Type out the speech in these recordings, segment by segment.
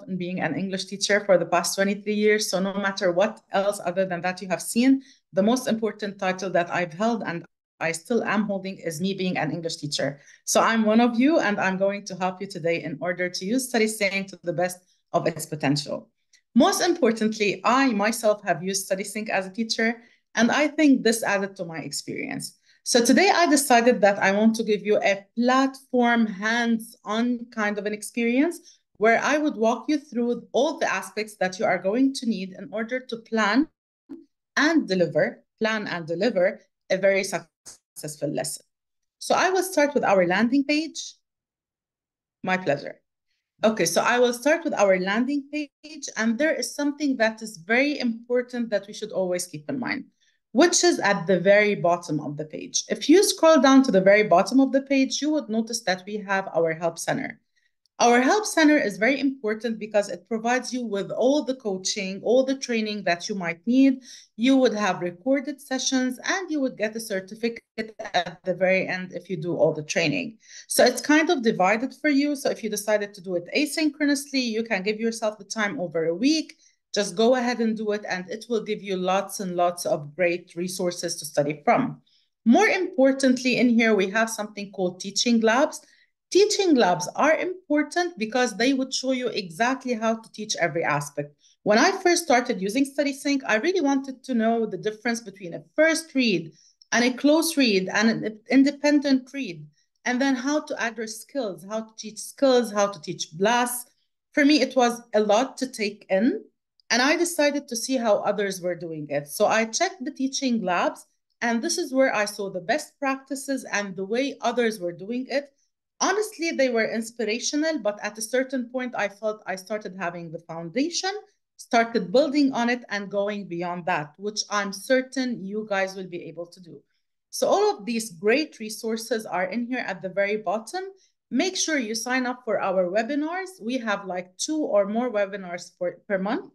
in being an English teacher for the past 23 years. So no matter what else other than that you have seen, the most important title that I've held and I still am holding is me being an English teacher. So I'm one of you, and I'm going to help you today in order to use StudySync to the best of its potential. Most importantly, I myself have used StudySync as a teacher, and I think this added to my experience. So today I decided that I want to give you a platform, hands-on kind of an experience where I would walk you through all the aspects that you are going to need in order to plan and deliver a very successful lesson. So I will start with our landing page. My pleasure. Okay, so I will start with our landing page, and there is something that is very important that we should always keep in mind, which is at the very bottom of the page. If you scroll down to the very bottom of the page, you would notice that we have our Help Center. Our Help Center is very important because it provides you with all the coaching, all the training that you might need. You would have recorded sessions and you would get a certificate at the very end if you do all the training. So it's kind of divided for you. So if you decided to do it asynchronously, you can give yourself the time over a week. Just go ahead and do it, and it will give you lots and lots of great resources to study from. More importantly, in here, we have something called teaching labs. Teaching labs are important because they would show you exactly how to teach every aspect. When I first started using StudySync, I really wanted to know the difference between a first read and a close read and an independent read, and then how to address skills, how to teach blasts. For me, it was a lot to take in, and I decided to see how others were doing it. So I checked the teaching labs, and this is where I saw the best practices and the way others were doing it. Honestly, they were inspirational, but at a certain point, I felt I started having the foundation, started building on it and going beyond that, which I'm certain you guys will be able to do. So all of these great resources are in here at the very bottom. Make sure you sign up for our webinars. We have like 2 or more webinars per month.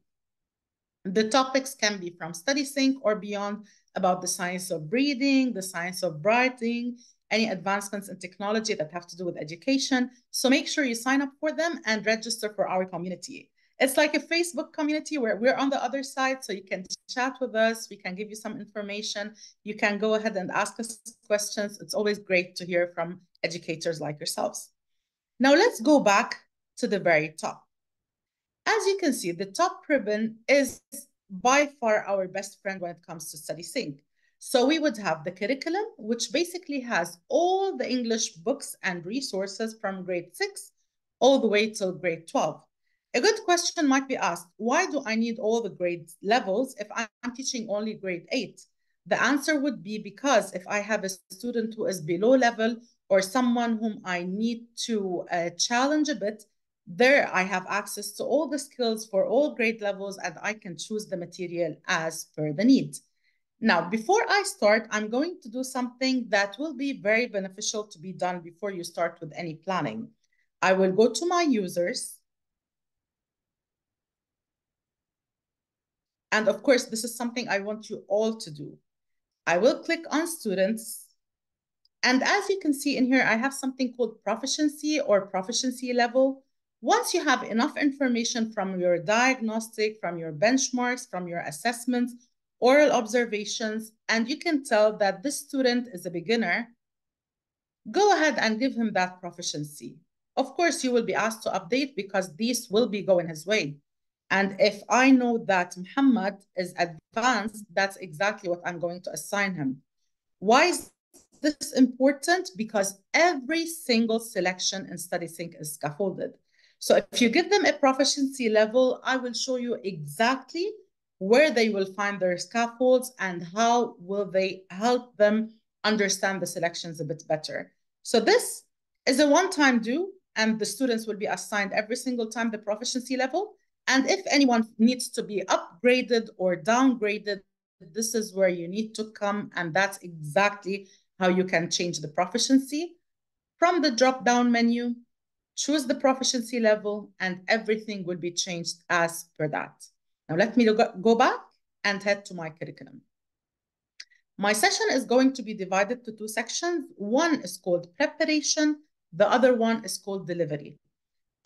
The topics can be from StudySync or beyond, about the science of reading, the science of writing, any advancements in technology that have to do with education. So make sure you sign up for them and register for our community. It's like a Facebook community where we're on the other side, so you can chat with us. We can give you some information. You can go ahead and ask us questions. It's always great to hear from educators like yourselves. Now let's go back to the very top. As you can see, the top ribbon is by far our best friend when it comes to StudySync. So we would have the curriculum, which basically has all the English books and resources from grade 6 all the way till grade 12. A good question might be asked, why do I need all the grade levels if I'm teaching only grade 8? The answer would be because if I have a student who is below level or someone whom I need to challenge a bit, there I have access to all the skills for all grade levels, and I can choose the material as per the need. Now, before I start, I'm going to do something that will be very beneficial to be done before you start with any planning. I will go to my users. And of course, this is something I want you all to do. I will click on students. And as you can see in here, I have something called proficiency or proficiency level. Once you have enough information from your diagnostic, from your benchmarks, from your assessments, oral observations, and you can tell that this student is a beginner, go ahead and give him that proficiency. Of course, you will be asked to update because these will be going his way. And if I know that Muhammad is advanced, that's exactly what I'm going to assign him. Why is this important? Because every single selection in StudySync is scaffolded. So if you give them a proficiency level, I will show you exactly where they will find their scaffolds and how will they help them understand the selections a bit better. So this is a one-time do, and the students will be assigned every single time the proficiency level. And if anyone needs to be upgraded or downgraded, this is where you need to come, and that's exactly how you can change the proficiency. From the drop-down menu, choose the proficiency level, and everything will be changed as per that. Now let me go back and head to my curriculum. My session is going to be divided to 2 sections. One is called preparation. The other one is called delivery.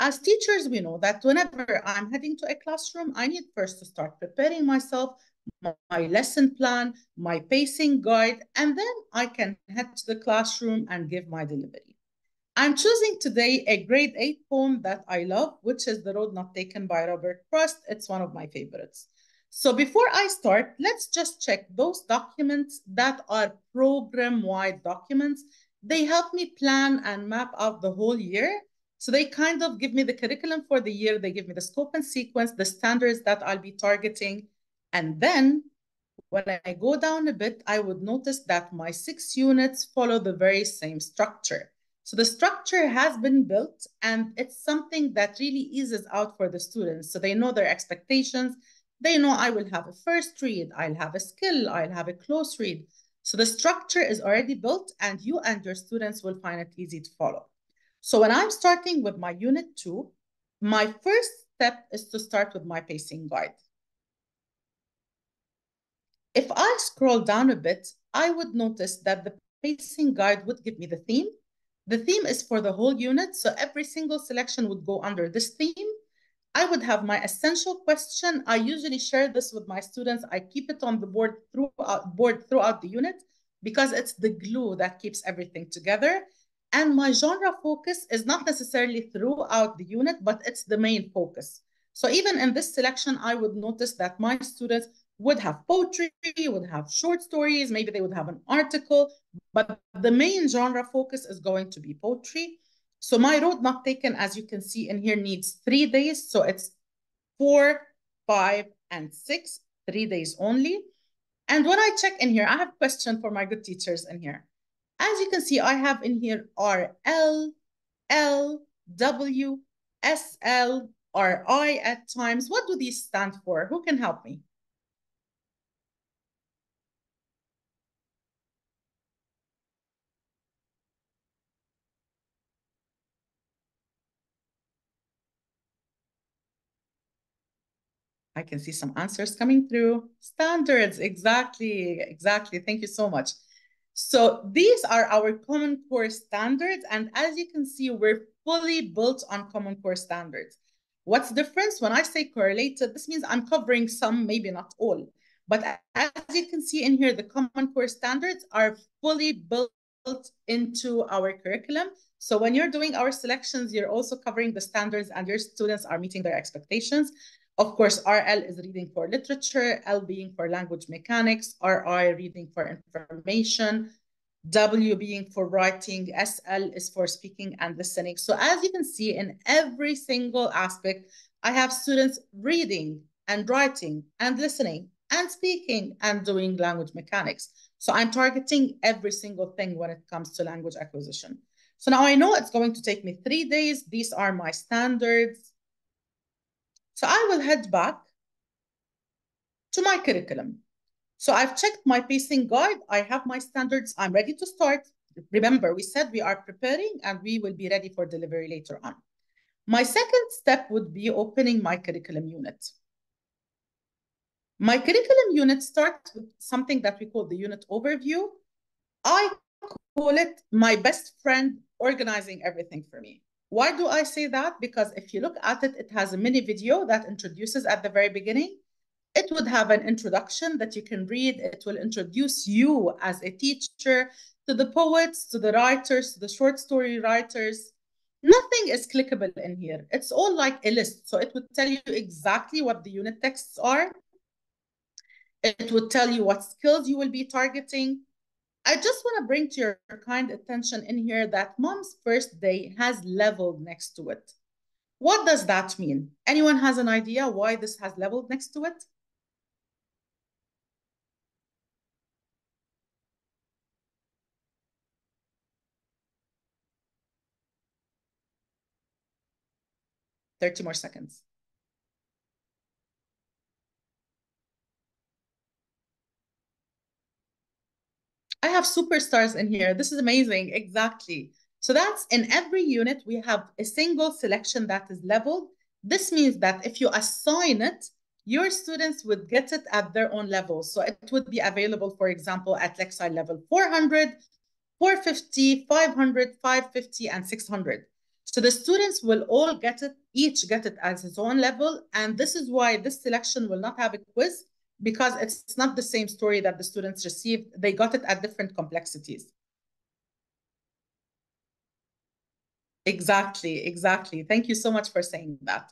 As teachers, we know that whenever I'm heading to a classroom, I need first to start preparing myself, my lesson plan, my pacing guide, and then I can head to the classroom and give my delivery. I'm choosing today a grade 8 poem that I love, which is The Road Not Taken by Robert Frost. It's one of my favorites. So before I start, let's just check those documents that are program-wide documents. They help me plan and map out the whole year. So they kind of give me the curriculum for the year. They give me the scope and sequence, the standards that I'll be targeting. And then when I go down a bit, I would notice that my 6 units follow the very same structure. So the structure has been built, and it's something that really eases out for the students. So they know their expectations. They know I will have a first read, I'll have a skill, I'll have a close read. So the structure is already built, and you and your students will find it easy to follow. So when I'm starting with my unit 2, my first step is to start with my pacing guide. If I scroll down a bit, I would notice that the pacing guide would give me the theme. The theme is for the whole unit, so every single selection would go under this theme. I would have my essential question. I usually share this with my students. I keep it on the board throughout the unit because it's the glue that keeps everything together. And my genre focus is not necessarily throughout the unit, but it's the main focus. So even in this selection, I would notice that my students would have poetry, would have short stories, maybe they would have an article, but the main genre focus is going to be poetry. So my road not taken, as you can see in here, needs 3 days. So it's 4, 5, and 6, 3 days only. And when I check in here, I have a question for my good teachers in here. As you can see, I have in here RL, L, W, SL, RI at times. What do these stand for? Who can help me? I can see some answers coming through. Standards, exactly. Thank you so much. So these are our Common Core standards. And as you can see, we're fully built on Common Core standards. What's the difference? When I say correlated, this means I'm covering some, maybe not all. But as you can see in here, the Common Core standards are fully built into our curriculum. So when you're doing our selections, you're also covering the standards and your students are meeting their expectations. Of course, RL is reading for literature, L being for language mechanics, RI reading for information, W being for writing, SL is for speaking and listening. So as you can see in every single aspect, I have students reading and writing and listening and speaking and doing language mechanics. So I'm targeting every single thing when it comes to language acquisition. So now I know it's going to take me 3 days. These are my standards. So I will head back to my curriculum. So I've checked my pacing guide. I have my standards. I'm ready to start. Remember, we said we are preparing and we will be ready for delivery later on. My second step would be opening my curriculum unit. My curriculum unit starts with something that we call the unit overview. I call it my best friend organizing everything for me. Why do I say that? Because if you look at it, it has a mini video that introduces at the very beginning. It would have an introduction that you can read. It will introduce you as a teacher to the poets, to the writers, to the short story writers. Nothing is clickable in here. It's all like a list. So it would tell you exactly what the unit texts are. It would tell you what skills you will be targeting. I just want to bring to your kind attention in here that Mom's First Day has leveled next to it. What does that mean? Anyone has an idea why this has leveled next to it? 30 more seconds. I have superstars in here. This is amazing. Exactly. So that's in every unit, we have a single selection that is leveled. This means that if you assign it, your students would get it at their own level. So it would be available, for example, at Lexile level 400, 450, 500, 550, and 600. So the students will all get it, each get it as its own level. And this is why this selection will not have a quiz, because it's not the same story that the students received. They got it at different complexities. Exactly, exactly. Thank you so much for saying that.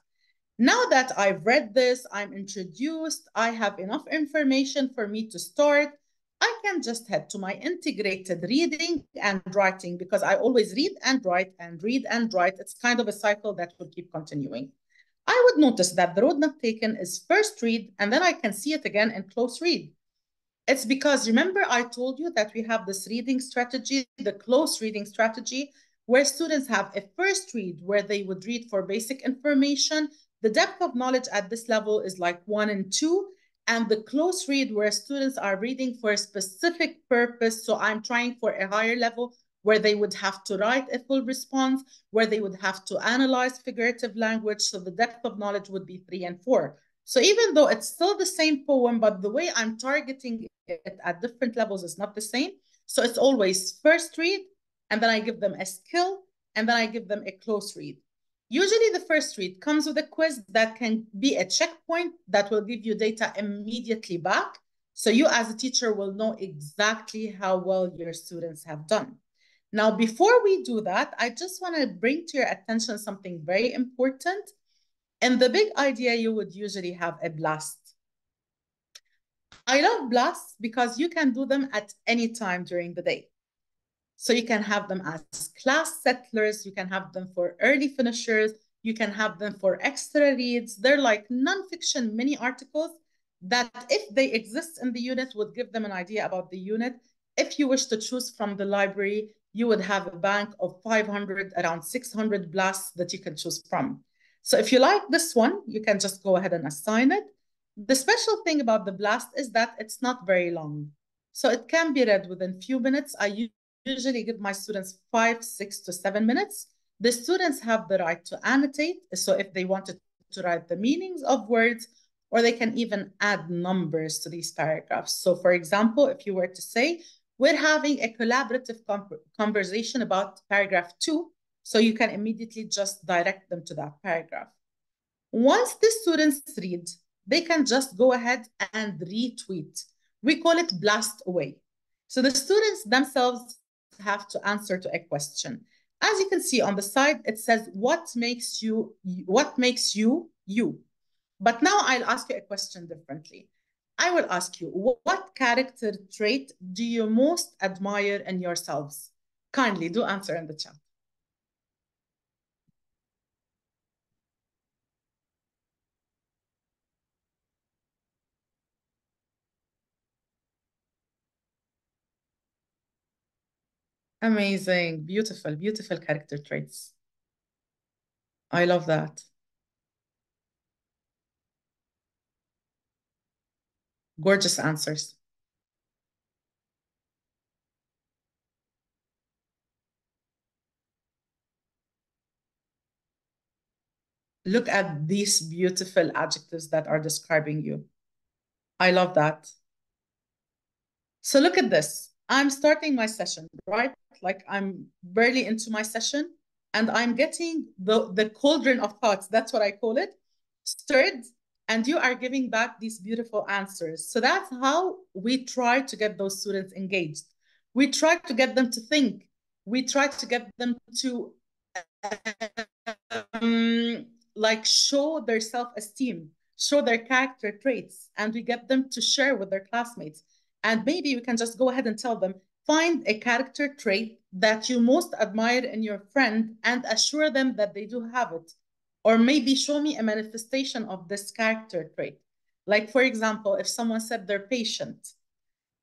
Now that I've read this, I'm introduced, I have enough information for me to start. I can just head to my integrated reading and writing, because I always read and write and read and write. It's kind of a cycle that will keep continuing. I would notice that the roadmap taken is first read, and then I can see it again in close read. It's because, remember, I told you that we have this reading strategy, the close reading strategy, where students have a first read where they would read for basic information. The depth of knowledge at this level is like 1 and 2. And the close read where students are reading for a specific purpose. So I'm trying for a higher level where they would have to write a full response, where they would have to analyze figurative language. So the depth of knowledge would be 3 and 4. So even though it's still the same poem, but the way I'm targeting it at different levels is not the same. So it's always first read, and then I give them a skill, and then I give them a close read. Usually the first read comes with a quiz that can be a checkpoint that will give you data immediately back. So you as a teacher will know exactly how well your students have done. Now, before we do that, I just want to bring to your attention something very important. In the big idea, you would usually have a blast. I love blasts because you can do them at any time during the day. So you can have them as class settlers, you can have them for early finishers, you can have them for extra reads. They're like nonfiction mini articles that, if they exist in the unit, would give them an idea about the unit. If you wish to choose from the library, you would have a bank of 500, around 600 blasts that you can choose from. So if you like this one, you can just go ahead and assign it. The special thing about the blast is that it's not very long. So it can be read within few minutes. I usually give my students 5, 6 to 7 minutes. The students have the right to annotate. So if they wanted to write the meanings of words, or they can even add numbers to these paragraphs. So for example, if you were to say, we're having a collaborative conversation about paragraph 2, so you can immediately just direct them to that paragraph. Once the students read, they can just go ahead and retweet. We call it blast away. So the students themselves have to answer to a question. As you can see on the side, it says, what makes you, you? But now I'll ask you a question differently. I will ask you, what character trait do you most admire in yourselves? Kindly do answer in the chat. Amazing, beautiful, beautiful character traits. I love that. Gorgeous answers. Look at these beautiful adjectives that are describing you. I love that. So look at this. I'm starting my session, right? Like I'm barely into my session, and I'm getting the cauldron of thoughts, that's what I call it, stirred, and you are giving back these beautiful answers. So that's how we try to get those students engaged. We try to get them to think. We try to get them to like show their self-esteem, show their character traits, and we get them to share with their classmates. And maybe we can just go ahead and tell them, find a character trait that you most admire in your friend and assure them that they do have it. Or maybe show me a manifestation of this character trait. Like, for example, if someone said they're patient,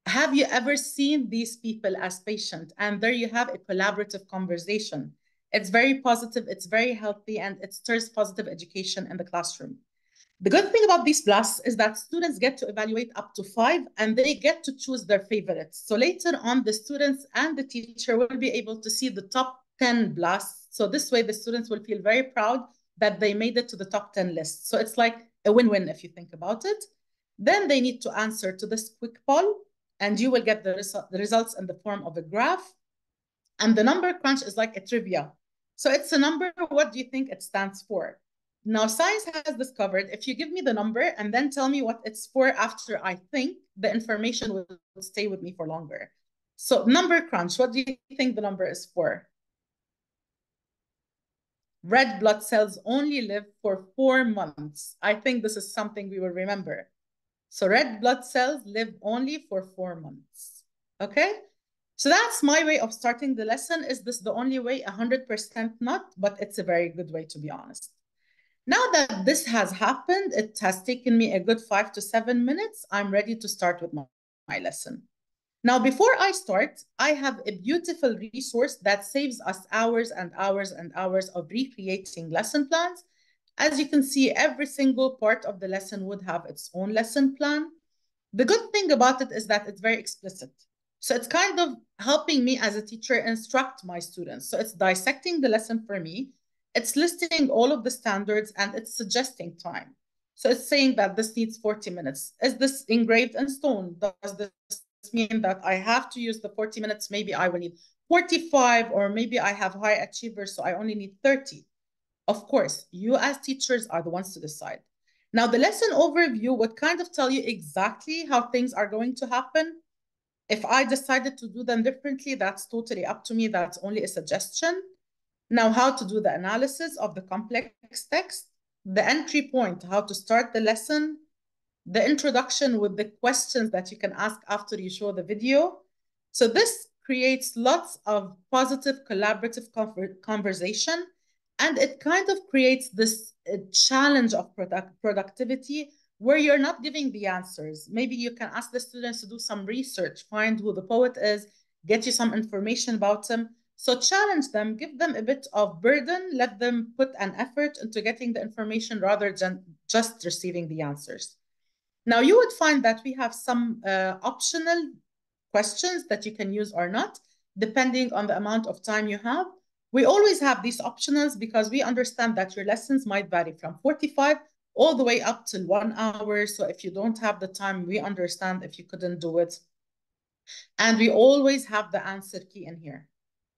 have you ever seen these people as patient? And there you have a collaborative conversation. It's very positive, it's very healthy, and it stirs positive education in the classroom. The good thing about these blasts is that students get to evaluate up to 5, and they get to choose their favorites. So later on, the students and the teacher will be able to see the top 10 blasts. So this way, the students will feel very proud that they made it to the top 10 list. So it's like a win-win if you think about it. Then they need to answer to this quick poll, and you will get the results in the form of a graph. And the number crunch is like a trivia. So it's a number. What do you think it stands for? Now, science has discovered if you give me the number and then tell me what it's for after I think, the information will stay with me for longer. So number crunch, what do you think the number is for? Red blood cells only live for 4 months. I think this is something we will remember. So red blood cells live only for 4 months. Okay? So that's my way of starting the lesson. Is this the only way? 100% not, but it's a very good way, to be honest. Now that this has happened, it has taken me a good 5 to 7 minutes. I'm ready to start with my lesson. Now, before I start, I have a beautiful resource that saves us hours and hours and hours of recreating lesson plans. As you can see, every single part of the lesson would have its own lesson plan. The good thing about it is that it's very explicit. So it's kind of helping me as a teacher instruct my students. So it's dissecting the lesson for me. It's listing all of the standards and it's suggesting time. So it's saying that this needs 40 minutes. Is this engraved in stone? Does this mean that I have to use the 40 minutes? Maybe I will need 45, or maybe I have high achievers, so I only need 30. Of course, you as teachers are the ones to decide. Now, the lesson overview would kind of tell you exactly how things are going to happen. If I decided to do them differently, that's totally up to me. That's only a suggestion. Now, how to do the analysis of the complex text, the entry point, how to start the lesson, the introduction with the questions that you can ask after you show the video. So this creates lots of positive collaborative conversation, and it kind of creates this challenge of productivity where you're not giving the answers. Maybe you can ask the students to do some research, find who the poet is, get you some information about him. So challenge them, give them a bit of burden, let them put an effort into getting the information rather than just receiving the answers. Now, you would find that we have some optional questions that you can use or not, depending on the amount of time you have. We always have these optionals because we understand that your lessons might vary from 45 all the way up to 1 hour. So if you don't have the time, we understand if you couldn't do it. And we always have the answer key in here.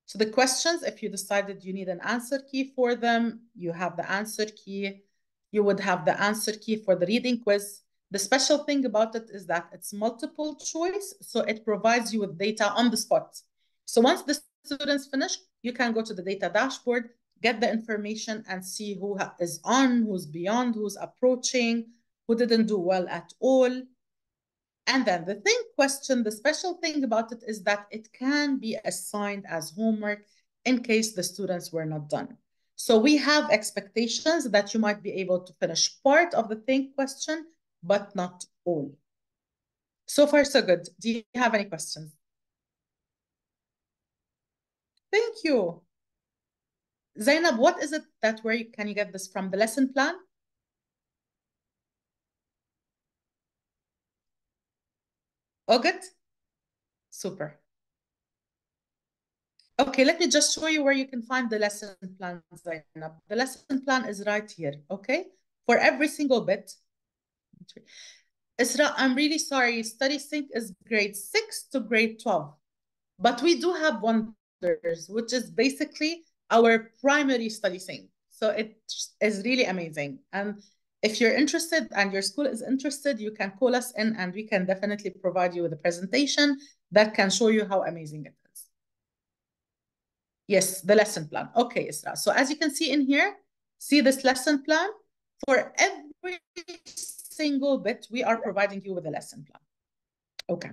So the questions, if you decided you need an answer key for them, you have the answer key. You would have the answer key for the reading quiz. The special thing about it is that it's multiple choice, so it provides you with data on the spot. So once the students finish, you can go to the data dashboard, get the information and see who is on, who's beyond, who's approaching, who didn't do well at all. And then the question, the special thing about it is that it can be assigned as homework in case the students were not done. So we have expectations that you might be able to finish part of the think question, but not all. So far, so good. Do you have any questions? Thank you. Zainab, what is it that can you get this from? The lesson plan? Oh, good. Super. Okay, let me just show you where you can find the lesson plan, Zainab. The lesson plan is right here, okay? For every single bit. Isra, I'm really sorry. StudySync is grade 6 to grade 12. But we do have Wonders, which is basically our primary StudySync. So it is really amazing. And if you're interested and your school is interested, you can call us in and we can definitely provide you with a presentation that can show you how amazing it is. Yes, the lesson plan. Okay, Isra. So as you can see in here, see this lesson plan? For every single bit, we are providing you with a lesson plan. Okay.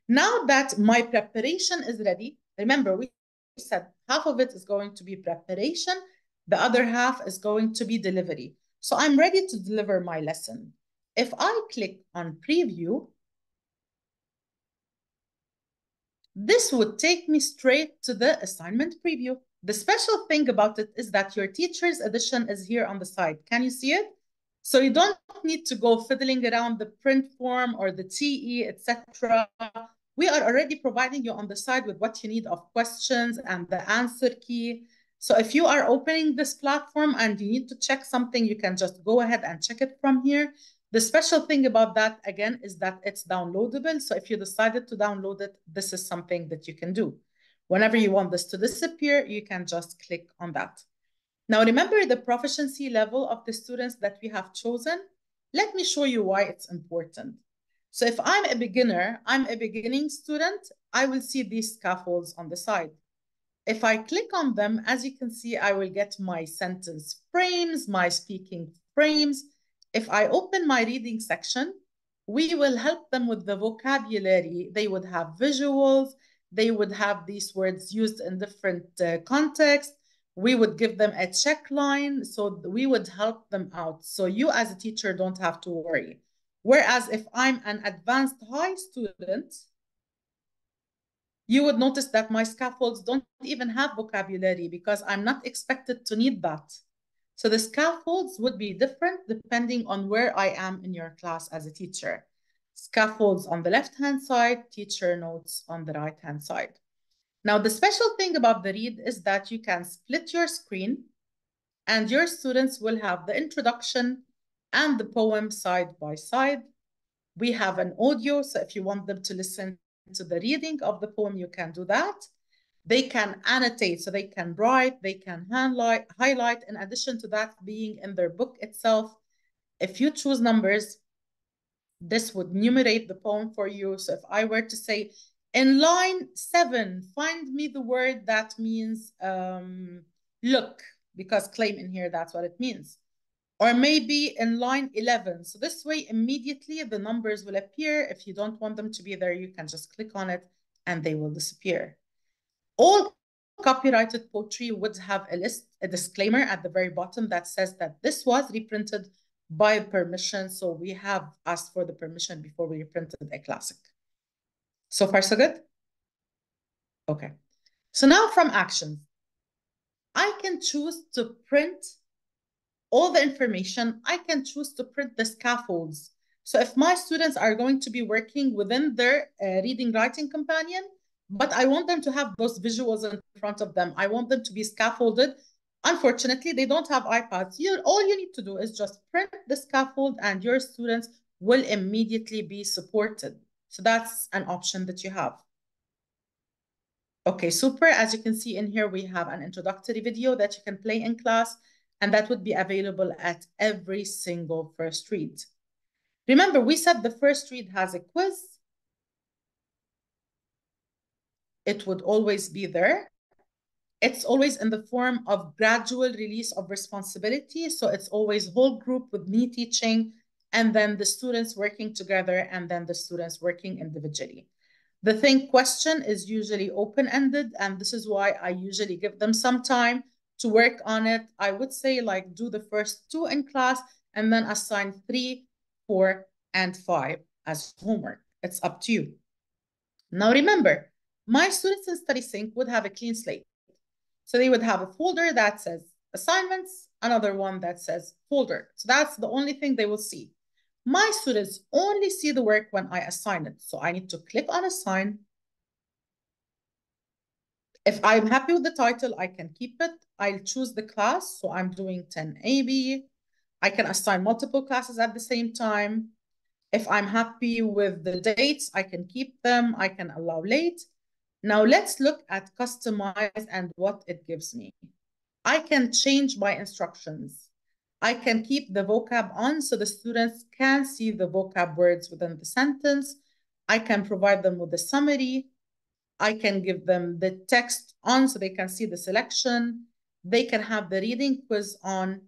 Now that my preparation is ready, remember we said half of it is going to be preparation, the other half is going to be delivery. So I'm ready to deliver my lesson. If I click on preview, this would take me straight to the assignment preview. The special thing about it is that your teacher's edition is here on the side. Can you see it? So you don't need to go fiddling around the print form or the TE, etc. We are already providing you on the side with what you need of questions and the answer key. So if you are opening this platform and you need to check something, you can just go ahead and check it from here. The special thing about that, again, is that it's downloadable. So if you decided to download it, this is something that you can do. Whenever you want this to disappear, you can just click on that. Now, remember the proficiency level of the students that we have chosen? Let me show you why it's important. So if I'm a beginner, I'm a beginning student, I will see these scaffolds on the side. If I click on them, as you can see, I will get my sentence frames, my speaking frames. If I open my reading section, we will help them with the vocabulary. They would have visuals. They would have these words used in different contexts. We would give them a check line. So we would help them out. So you as a teacher don't have to worry. Whereas if I'm an advanced high student, you would notice that my scaffolds don't even have vocabulary because I'm not expected to need that. So the scaffolds would be different depending on where I am in your class as a teacher. Scaffolds on the left-hand side, teacher notes on the right-hand side. Now, the special thing about the read is that you can split your screen and your students will have the introduction and the poem side by side. We have an audio, so if you want them to listen to the reading of the poem, you can do that. They can annotate, so they can write, they can highlight, in addition to that being in their book itself. If you choose numbers, this would numerate the poem for you. So if I were to say, in line 7, find me the word that means look, because claim in here, that's what it means. Or maybe in line 11. So this way, immediately the numbers will appear. If you don't want them to be there, you can just click on it and they will disappear. All copyrighted poetry would have a disclaimer at the very bottom that says that this was reprinted by permission. So we have asked for the permission before we reprinted a classic. So far, so good? Okay. So now from actions, I can choose to print all the information. I can choose to print the scaffolds. So if my students are going to be working within their reading writing companion, but I want them to have those visuals in front of them, I want them to be scaffolded. Unfortunately, they don't have iPads. All you need to do is just print the scaffold and your students will immediately be supported. So that's an option that you have. Okay, super. As you can see in here, we have an introductory video that you can play in class, and that would be available at every single first read. Remember, we said the first read has a quiz. It would always be there. It's always in the form of gradual release of responsibility. So it's always whole group with me teaching, and then the students working together, and then the students working individually. The think question is usually open-ended, and this is why I usually give them some time to work on it. I would say like do the first 2 in class and then assign 3, 4, and 5 as homework. It's up to you. Now remember, my students in StudySync would have a clean slate. So they would have a folder that says assignments, another one that says folder. So that's the only thing they will see. My students only see the work when I assign it. So I need to click on assign. If I'm happy with the title, I can keep it. I'll choose the class. So I'm doing 10AB. I can assign multiple classes at the same time. If I'm happy with the dates, I can keep them. I can allow late. Now let's look at customize and what it gives me. I can change my instructions. I can keep the vocab on so the students can see the vocab words within the sentence. I can provide them with a summary. I can give them the text on so they can see the selection. They can have the reading quiz on.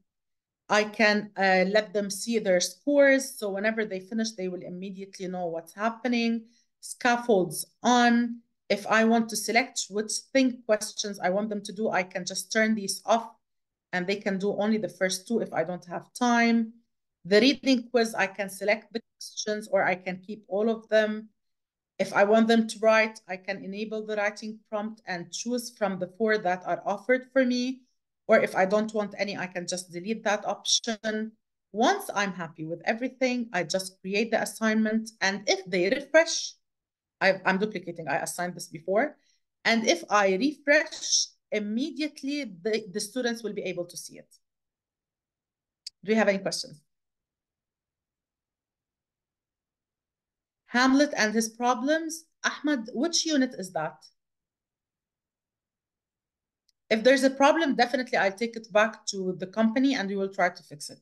I can let them see their scores. So whenever they finish, they will immediately know what's happening. Scaffolds on. If I want to select which think questions I want them to do, I can just turn these off and they can do only the first 2 if I don't have time. The reading quiz, I can select the questions or I can keep all of them. If I want them to write, I can enable the writing prompt and choose from the 4 that are offered for me. Or if I don't want any, I can just delete that option. Once I'm happy with everything, I just create the assignment. And if they refresh, I'm duplicating, I assigned this before. And if I refresh, immediately the students will be able to see it. Do you have any questions? Hamlet and his problems. Ahmed, which unit is that? If there's a problem, definitely I'll take it back to the company and we will try to fix it.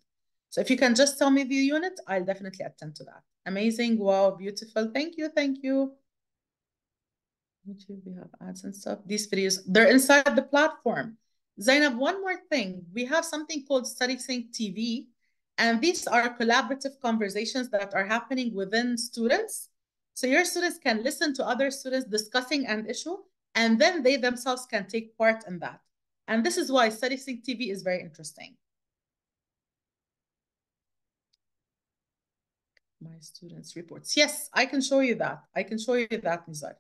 So if you can just tell me the unit, I'll definitely attend to that. Amazing. Wow, beautiful. Thank you. Thank you. YouTube, we have ads and stuff. These videos, they're inside the platform. Zainab, one more thing. We have something called StudySync TV, and these are collaborative conversations that are happening within students. So your students can listen to other students discussing an issue, and then they themselves can take part in that. And this is why StudySync TV is very interesting. My students' reports. Yes, I can show you that. I can show you that, Nizar.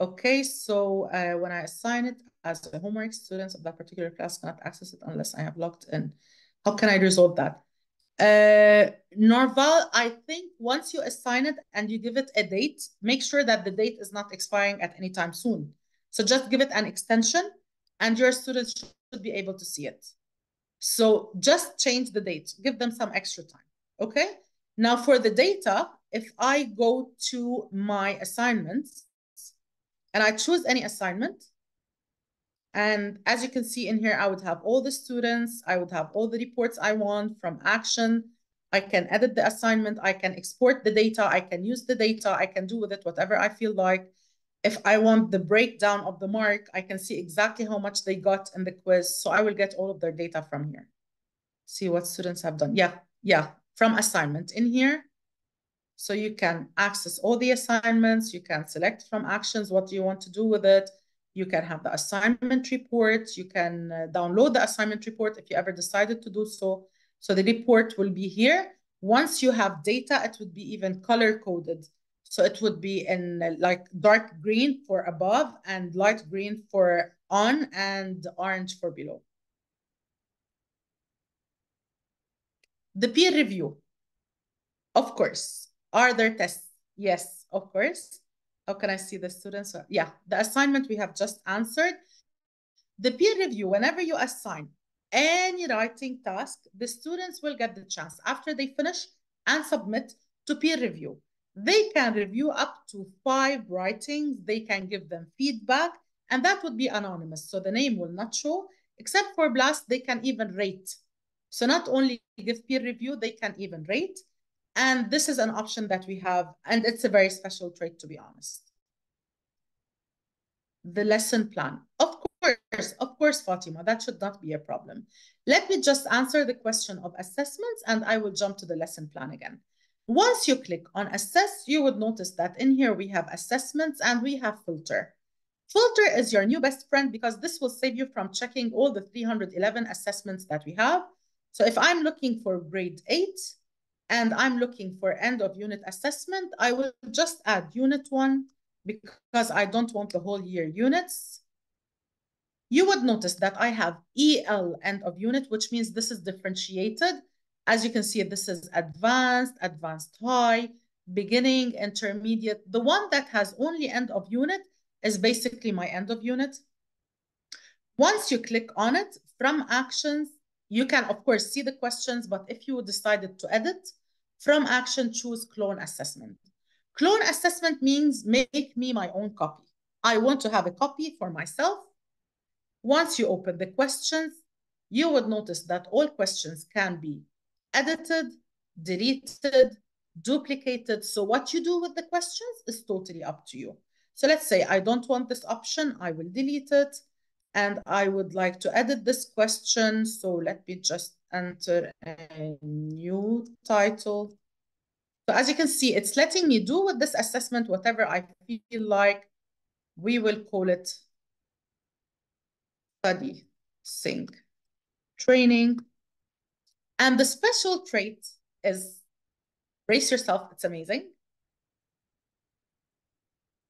Okay, so when I assign it as a homework, students of that particular class cannot access it unless I have logged in. How can I resolve that? Norval, I think once you assign it and you give it a date, make sure that the date is not expiring at any time soon. So just give it an extension and your students should be able to see it. So just change the date, give them some extra time, okay? Now for the data, if I go to my assignments, and I choose any assignment. And as you can see in here, I would have all the students. I would have all the reports I want from action. I can edit the assignment. I can export the data. I can use the data. I can do with it whatever I feel like. If I want the breakdown of the mark, I can see exactly how much they got in the quiz. So I will get all of their data from here. See what students have done. Yeah, from assignment in here. So you can access all the assignments. You can select from actions what you want to do with it. You can have the assignment report. You can download the assignment report if you ever decided to do so. So the report will be here. Once you have data, it would be even color coded. So it would be in like dark green for above and light green for on and orange for below. The peer review, of course. Are there tests? Yes, of course. How can I see the students? Yeah, the assignment we have just answered. The peer review, whenever you assign any writing task, the students will get the chance after they finish and submit to peer review. They can review up to 5 writings. They can give them feedback, and that would be anonymous. So the name will not show, except for BLAST, they can even rate. So not only give peer review, they can even rate. And this is an option that we have, and it's a very special trait, to be honest. The lesson plan. Of course, Fatima, that should not be a problem. Let me just answer the question of assessments, and I will jump to the lesson plan again. Once you click on assess, you would notice that in here we have assessments and we have filter. Filter is your new best friend because this will save you from checking all the 311 assessments that we have. So if I'm looking for grade 8, and I'm looking for end of unit assessment, I will just add unit 1 because I don't want the whole year units. You would notice that I have EL end of unit, which means this is differentiated. As you can see, this is advanced, advanced high, beginning, intermediate. The one that has only end of unit is basically my end of unit. Once you click on it, from actions, you can, of course, see the questions, but if you decided to edit, from action, choose clone assessment. Clone assessment means make me my own copy. I want to have a copy for myself. Once you open the questions, you would notice that all questions can be edited, deleted, duplicated. So what you do with the questions is totally up to you. So let's say I don't want this option, I will delete it. And I would like to edit this question. So let me just enter a new title. So as you can see, it's letting me do with this assessment whatever I feel like. We will call it StudySync training. And the special trait is, brace yourself, it's amazing.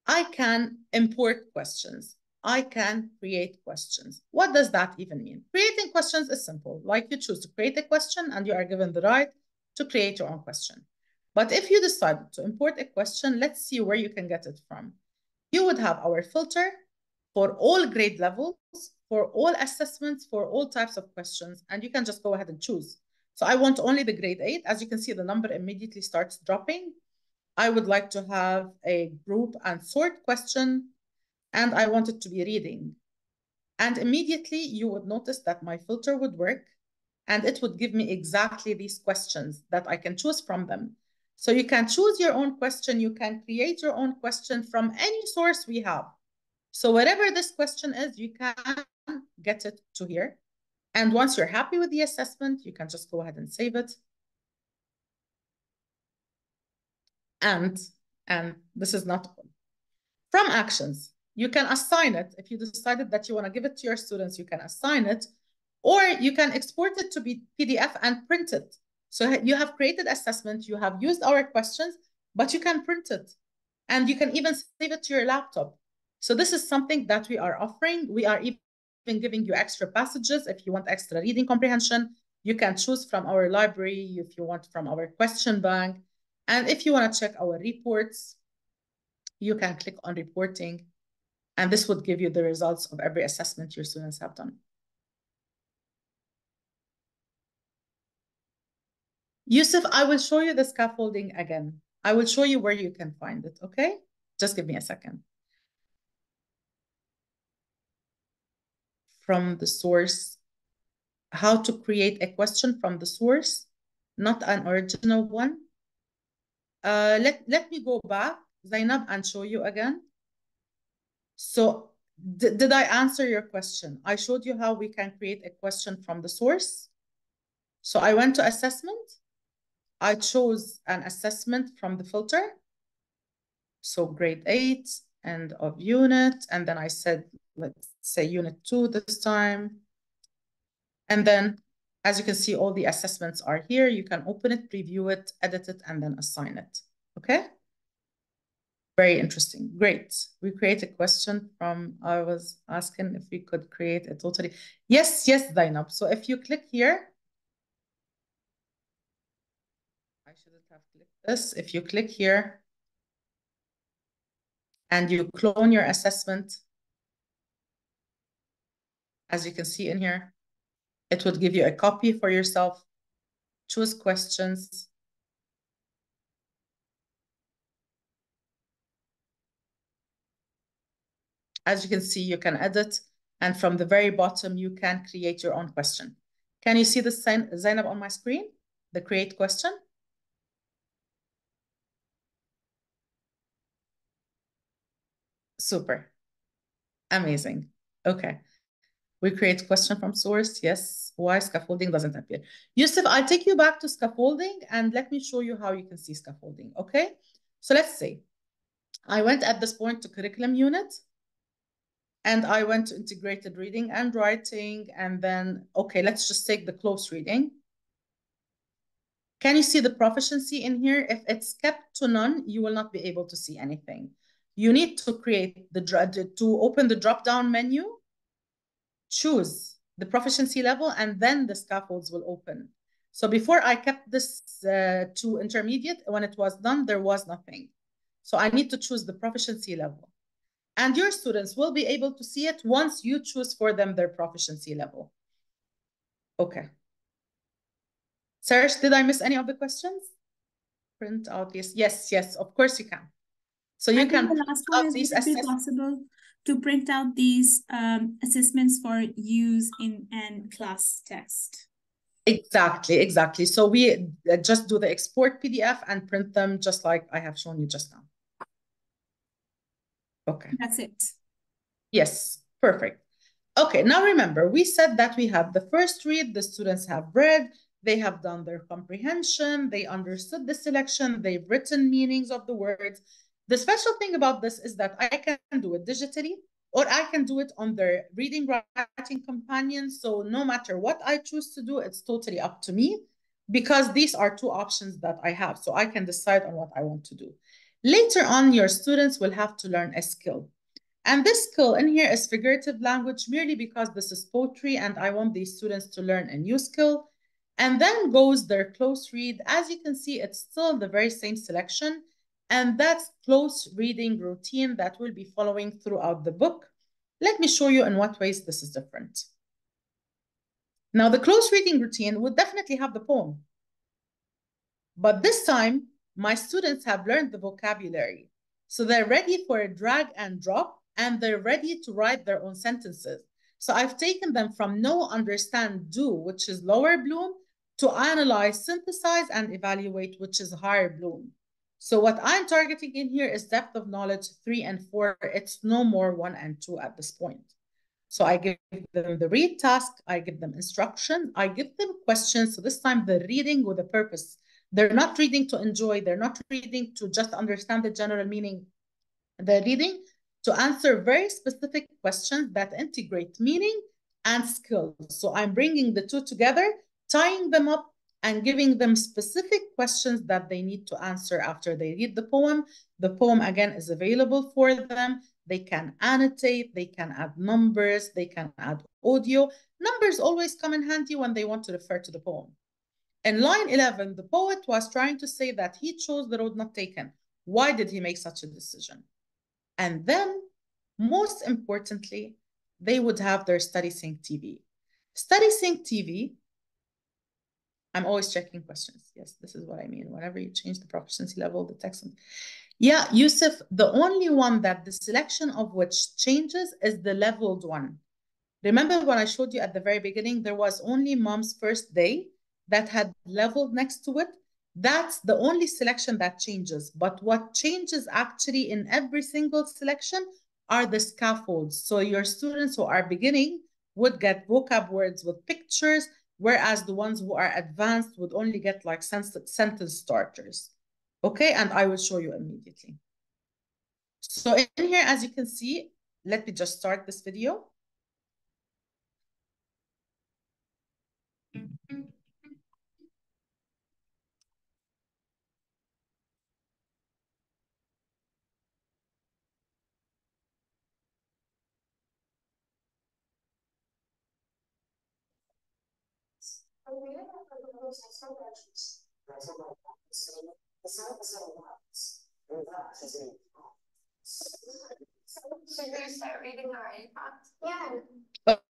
I can import questions. I can create questions. What does that even mean? Creating questions is simple. Like you choose to create a question and you are given the right to create your own question. But if you decide to import a question, let's see where you can get it from. You would have our filter for all grade levels, for all assessments, for all types of questions, and you can just go ahead and choose. So I want only the grade 8. As you can see, the number immediately starts dropping. I would like to have a group and sort question, and I want it to be reading. And immediately you would notice that my filter would work and it would give me exactly these questions that I can choose from them. So you can choose your own question. You can create your own question from any source we have. So whatever this question is, you can get it to here. And once you're happy with the assessment, you can just go ahead and save it. And this is not all. From actions, you can assign it. If you decided that you want to give it to your students, you can assign it, or you can export it to be PDF and print it. So you have created assessment, you have used our questions, but you can print it. And you can even save it to your laptop. So this is something that we are offering. We are even giving you extra passages. If you want extra reading comprehension, you can choose from our library, if you want from our question bank. And if you want to check our reports, you can click on reporting, and this would give you the results of every assessment your students have done. Yusuf, I will show you the scaffolding again. I will show you where you can find it, okay? Just give me a second. From the source, how to create a question from the source, not an original one. Let me go back, Zainab, and show you again. So did I answer your question? I showed you how we can create a question from the source. So I went to assessment. I chose an assessment from the filter. So grade 8, end of unit. And then I said, let's say unit 2 this time. And then, as you can see, all the assessments are here. You can open it, preview it, edit it, and then assign it. Okay? Very interesting. Great. We create a question from, I was asking if we could create a totally, yes, Zainab. So if you click here, I shouldn't have clicked this. If you click here and you clone your assessment, as you can see in here, it would give you a copy for yourself. Choose questions. As you can see, you can edit, and from the very bottom, you can create your own question. Can you see the Zainab on my screen? The create question? Super. Amazing. Okay. We create question from source. Yes. Why scaffolding doesn't appear? Yusuf, I'll take you back to scaffolding and let me show you how you can see scaffolding. Okay. So let's say I went at this point to curriculum unit and I went to integrated reading and writing. And then, okay, let's just take the close reading. Can you see the proficiency in here? If it's kept to none, you will not be able to see anything. You need to create to open the drop-down menu, choose the proficiency level, and then the scaffolds will open. So before I kept this to intermediate, when it was done, there was nothing. So I need to choose the proficiency level. And your students will be able to see it once you choose for them their proficiency level. Okay. Serge, did I miss any of the questions? Print out this. Yes, of course you can. So you can the last one is, would it be possible to print out these assessments for use in an class test? Exactly. So we just do the export PDF and print them just like I have shown you just now. Okay. That's it. Yes, perfect. Okay, now remember, we said that we have the first read, the students have read, they have done their comprehension, they understood the selection, they've written meanings of the words. The special thing about this is that I can do it digitally, or I can do it on their reading writing companion. So no matter what I choose to do, it's totally up to me, because these are two options that I have. So I can decide on what I want to do. Later on, your students will have to learn a skill. And this skill in here is figurative language, merely because this is poetry and I want these students to learn a new skill. And then goes their close read. As you can see, it's still the very same selection. And that's close reading routine that we'll be following throughout the book. Let me show you in what ways this is different. Now, the close reading routine would definitely have the poem. But this time, my students have learned the vocabulary. So they're ready for a drag and drop, and they're ready to write their own sentences. So I've taken them from know, understand, do, which is lower Bloom, to analyze, synthesize, and evaluate, which is higher Bloom. So what I'm targeting in here is depth of knowledge 3 and 4. It's no more 1 and 2 at this point. So I give them the read task, I give them instruction, I give them questions. So this time they're reading with a purpose. They're not reading to enjoy, they're not reading to just understand the general meaning. They're reading to answer very specific questions that integrate meaning and skills. So I'm bringing the two together, tying them up, and giving them specific questions that they need to answer after they read the poem. The poem, again, is available for them. They can annotate, they can add numbers, they can add audio. Numbers always come in handy when they want to refer to the poem. In line 11, the poet was trying to say that he chose the road not taken. Why did he make such a decision? And then, most importantly, they would have their StudySync TV. StudySync TV, I'm always checking questions. Yes, this is what I mean. Whenever you change the proficiency level, the text. Yeah, Yusuf, the only one that the selection of which changes is the leveled one. Remember when I showed you at the very beginning, there was only mom's first day that had leveled next to it? That's the only selection that changes. But what changes actually in every single selection are the scaffolds. So your students who are beginning would get vocab words with pictures, whereas the ones who are advanced would only get like sentence starters. Okay, and I will show you immediately. So in here, as you can see, let me just start this video.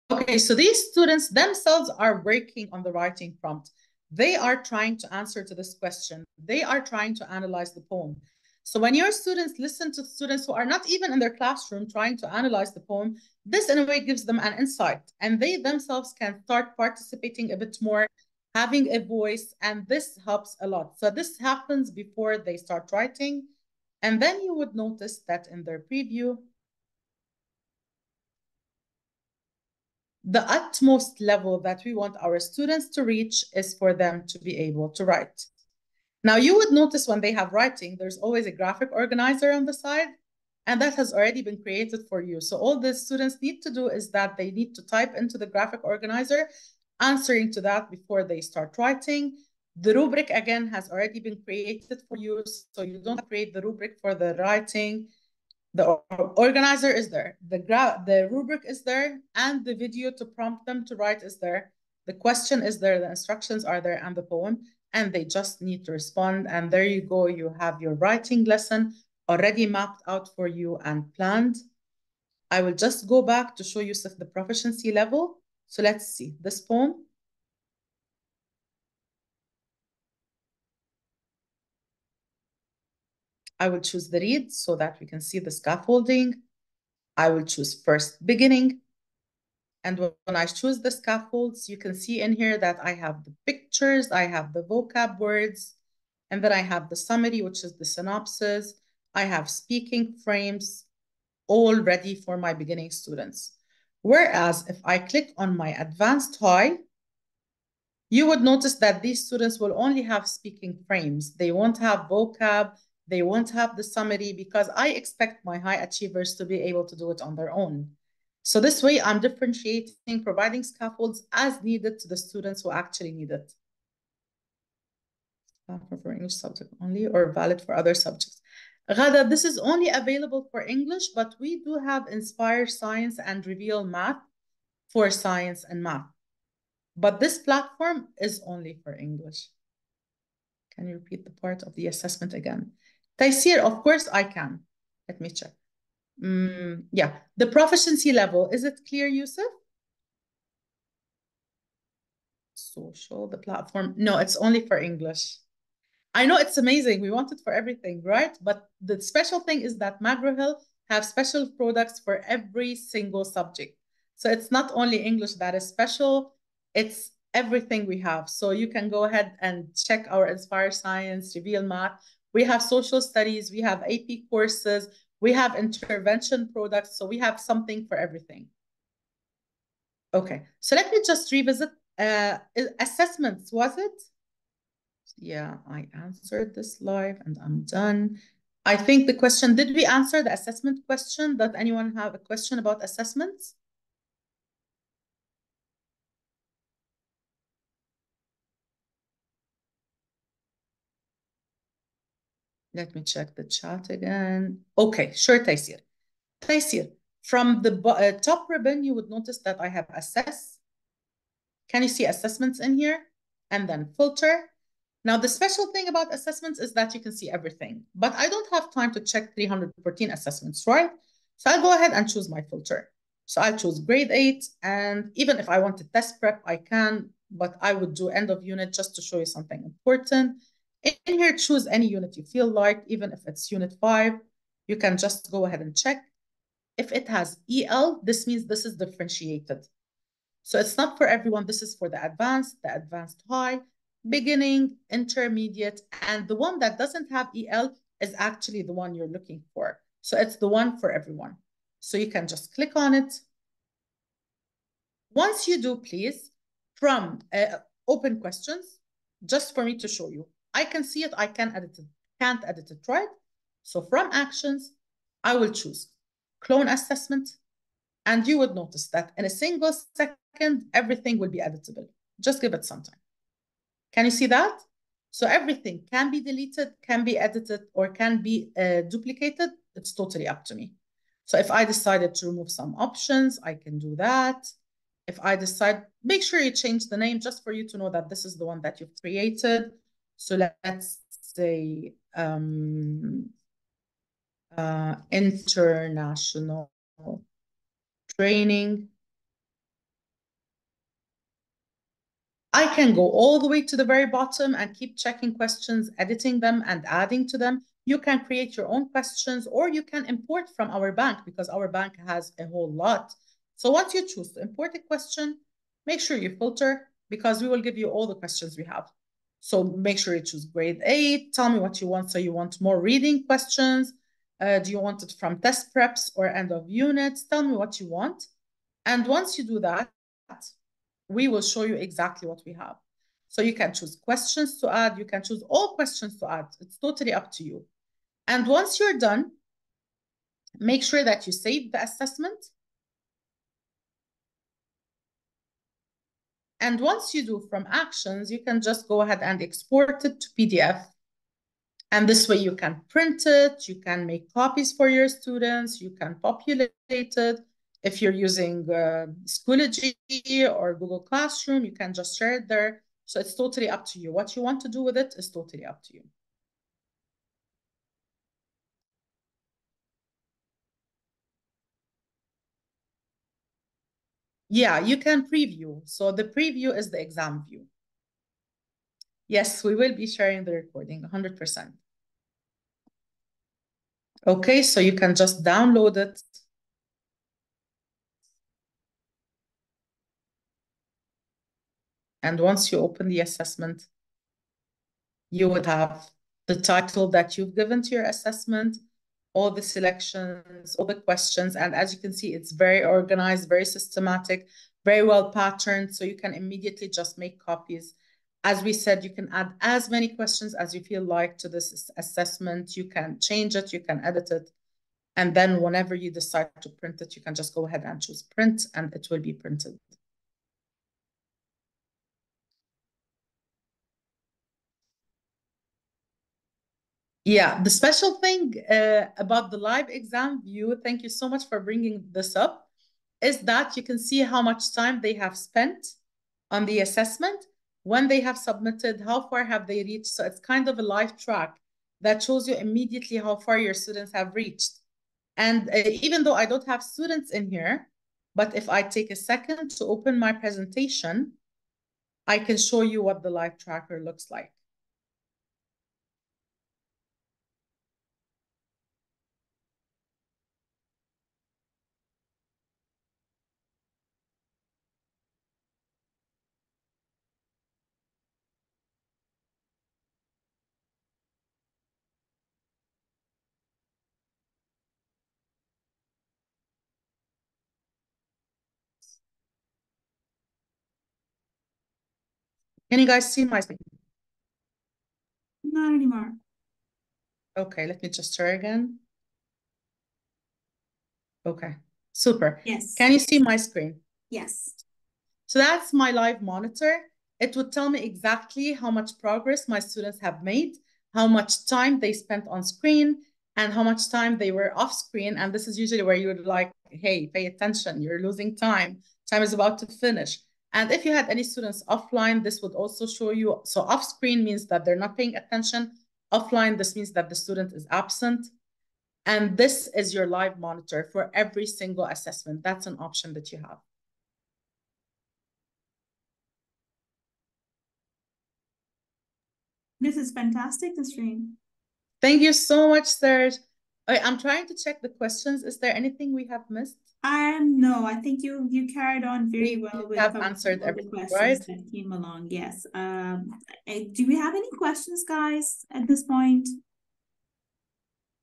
Okay, so these students themselves are working on the writing prompt. They are trying to answer to this question. They are trying to analyze the poem. So when your students listen to students who are not even in their classroom trying to analyze the poem, this in a way gives them an insight, and they themselves can start participating a bit more, having a voice, and this helps a lot. So this happens before they start writing. And then you would notice that in their preview, the utmost level that we want our students to reach is for them to be able to write. Now, you would notice when they have writing, there's always a graphic organizer on the side, and that has already been created for you. So all the students need to do is that they need to type into the graphic organizer, answering to that before they start writing. The rubric, again, has already been created for you, so you don't create the rubric for the writing. The organizer is there, the rubric is there, and the video to prompt them to write is there. The question is there, the instructions are there, and the poem, and they just need to respond. And there you go, you have your writing lesson already mapped out for you and planned. I will just go back to show you the proficiency level. So let's see this poem. I will choose the read so that we can see the scaffolding. I will choose first beginning. And when I choose the scaffolds, you can see in here that I have the pictures, I have the vocab words, and then I have the summary, which is the synopsis. I have speaking frames, all ready for my beginning students. Whereas if I click on my advanced high, you would notice that these students will only have speaking frames. They won't have vocab, they won't have the summary, because I expect my high achievers to be able to do it on their own. So this way I'm differentiating, providing scaffolds as needed to the students who actually need it. For English subject only or valid for other subjects? Ghada, this is only available for English, but we do have Inspire Science and Reveal Math for science and math. But this platform is only for English. Can you repeat the part of the assessment again? Taysir, of course I can. Let me check. Yeah, the proficiency level, is it clear, Yusuf? Social, the platform. No, it's only for English. I know it's amazing. We want it for everything, right? But the special thing is that McGraw Hill have special products for every single subject. So it's not only English that is special, it's everything we have. So you can go ahead and check our Inspire Science, Reveal Math. We have social studies, we have AP courses, we have intervention products. So we have something for everything. Okay, so let me just revisit assessments, was it? Yeah, I answered this live and I'm done. I think the question, did we answer the assessment question? Does anyone have a question about assessments? Let me check the chat again. Okay, sure, Taysir. Taysir, from the top ribbon, you would notice that I have assess. Can you see assessments in here? And then filter. Now, the special thing about assessments is that you can see everything, but I don't have time to check 314 assessments, right? So I'll go ahead and choose my filter. So I'll choose grade 8, and even if I want to test prep, I can, but I would do end of unit just to show you something important. In here, choose any unit you feel like, even if it's unit 5, you can just go ahead and check. If it has EL, this means this is differentiated. So it's not for everyone. This is for the advanced high, beginning, intermediate, and the one that doesn't have EL is actually the one you're looking for. So it's the one for everyone. So you can just click on it. Once you do, please, from open questions, just for me to show you. I can see it, I can edit it, can't edit it, right? So from actions, I will choose clone assessment, and you would notice that in a single second, everything will be editable. Just give it some time. Can you see that? So everything can be deleted, can be edited, or can be duplicated. It's totally up to me. So if I decided to remove some options, I can do that. If I decide, make sure you change the name just for you to know that this is the one that you've created. So let's say international training. I can go all the way to the very bottom and keep checking questions, editing them and adding to them. You can create your own questions, or you can import from our bank because our bank has a whole lot. So once you choose to import a question, make sure you filter because we will give you all the questions we have. So make sure you choose grade 8. Tell me what you want. So you want more reading questions? Do you want it from test preps or end of units? Tell me what you want. And once you do that, we will show you exactly what we have. So you can choose questions to add. You can choose all questions to add. It's totally up to you. And once you're done, make sure that you save the assessment. And once you do from actions, you can just go ahead and export it to PDF. And this way you can print it, you can make copies for your students, you can populate it. If you're using Schoology or Google Classroom, you can just share it there. So it's totally up to you. What you want to do with it is totally up to you. Yeah, you can preview. So the preview is the exam view. Yes, we will be sharing the recording 100%. Okay, so you can just download it. And once you open the assessment, you would have the title that you've given to your assessment, all the selections, all the questions. And as you can see, it's very organized, very systematic, very well patterned. So you can immediately just make copies. As we said, you can add as many questions as you feel like to this assessment. You can change it, you can edit it. And then whenever you decide to print it, you can just go ahead and choose print and it will be printed. Yeah, the special thing about the live exam view, thank you so much for bringing this up, is that you can see how much time they have spent on the assessment, when they have submitted, how far have they reached. So it's kind of a live track that shows you immediately how far your students have reached. And even though I don't have students in here, but if I take a second to open my presentation, I can show you what the live tracker looks like. Can you guys see my screen? Not anymore. Okay, let me just share again. Okay, super. Yes. Can you see my screen? Yes. So that's my live monitor. It would tell me exactly how much progress my students have made, how much time they spent on screen, and how much time they were off screen. And this is usually where you're like, hey, pay attention, you're losing time. Time is about to finish. And if you had any students offline, this would also show you. So off screen means that they're not paying attention. Offline, this means that the student is absent. And this is your live monitor for every single assessment. That's an option that you have. This is fantastic, Nasreen. Thank you so much, Serge. I'm trying to check the questions. Is there anything we have missed? No, I think you carried on very well with have answered all the everything, questions right? that came along. Yes. Do we have any questions, guys, at this point?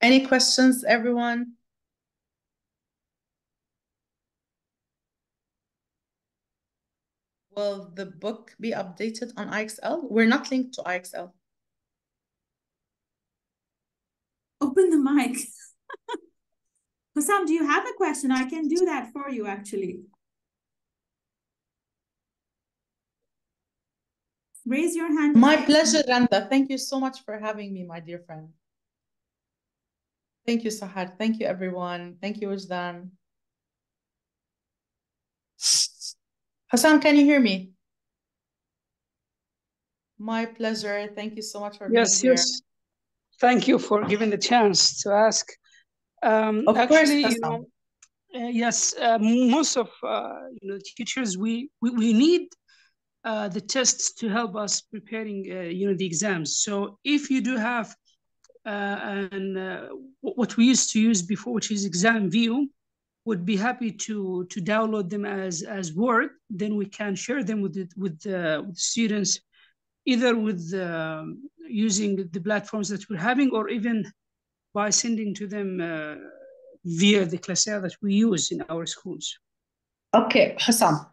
Any questions, everyone? Will the book be updated on IXL? We're not linked to IXL. Open the mic. Hussam, do you have a question? I can do that for you, actually. Raise your hand. My pleasure, Randa. Thank you so much for having me, my dear friend. Thank you, Sahar. Thank you, everyone. Thank you, Ujdan. Hassan, can you hear me? My pleasure. Thank you so much for being here. Yes. Thank you for giving the chance to ask. Of Actually, course, yes, most of teachers we need the tests to help us preparing the exams. So if you do have what we used to use before, which is exam view, would be happy to download them as Word. Then we can share them with the students, either with using the platforms that we're having, or even by sending to them via the classroom that we use in our schools. Okay, Hassan,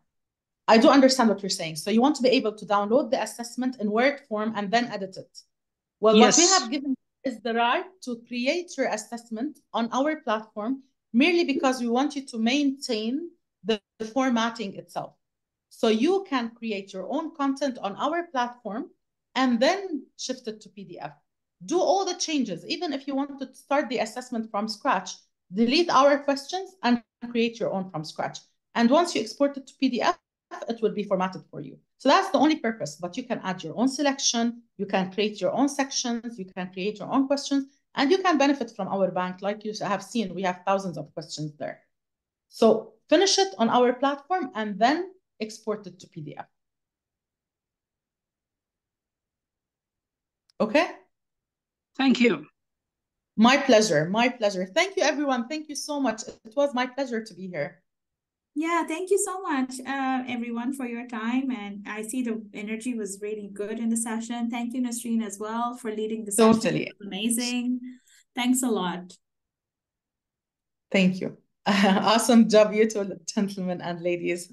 I do understand what you're saying. So you want to be able to download the assessment in Word form and then edit it. Well, yes. What we have given is the right to create your assessment on our platform merely because we want you to maintain the formatting itself. So you can create your own content on our platform and then shift it to PDF. Do all the changes. Even if you want to start the assessment from scratch, delete our questions and create your own from scratch. And once you export it to PDF, it will be formatted for you. So that's the only purpose, but you can add your own selection, you can create your own sections, you can create your own questions, and you can benefit from our bank. Like you have seen, we have thousands of questions there. So finish it on our platform and then export it to PDF. Okay? Thank you. My pleasure. My pleasure. Thank you, everyone. Thank you so much. It was my pleasure to be here. Yeah, thank you so much, everyone, for your time. And I see the energy was really good in the session. Thank you, Nasreen, as well, for leading the session. Totally. Amazing. Thanks a lot. Thank you. Awesome job, you two gentlemen and ladies.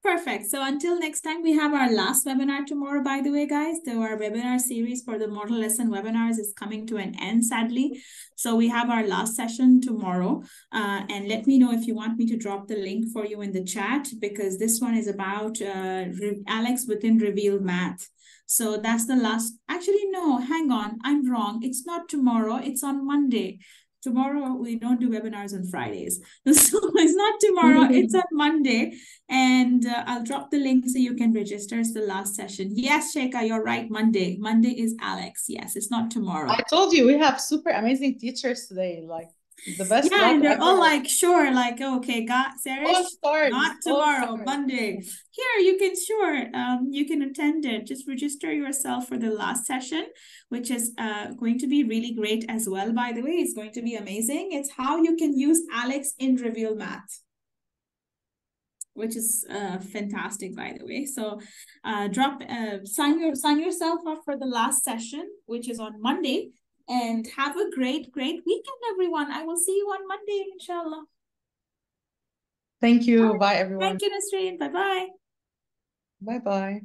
Perfect. So until next time, we have our last webinar tomorrow, by the way, guys. So our webinar series for the model lesson webinars is coming to an end, sadly. So we have our last session tomorrow. And let me know if you want me to drop the link for you in the chat, because this one is about Alex within Reveal Math. So that's the last. Actually, no, hang on. I'm wrong. It's not tomorrow. It's on Monday. Tomorrow, we don't do webinars on Fridays. So it's not tomorrow, it's on Monday. And I'll drop the link so you can register. It's the last session. Yes, Sheikha, you're right. Monday. Monday is Alex. Yes, it's not tomorrow. I told you, we have super amazing teachers today. Like the best. Yeah, and they're all like, sure, like, okay, got Serish, not tomorrow, Monday. Here, you can, sure, you can attend it. Just register yourself for the last session, which is going to be really great as well, by the way. It's going to be amazing. It's how you can use Alex in Reveal Math, which is fantastic, by the way. So sign yourself up for the last session, which is on Monday. And have a great weekend, everyone. I will see you on Monday, inshallah. Thank you. Bye, everyone. Thank you, Nasreen. Bye-bye. Bye-bye.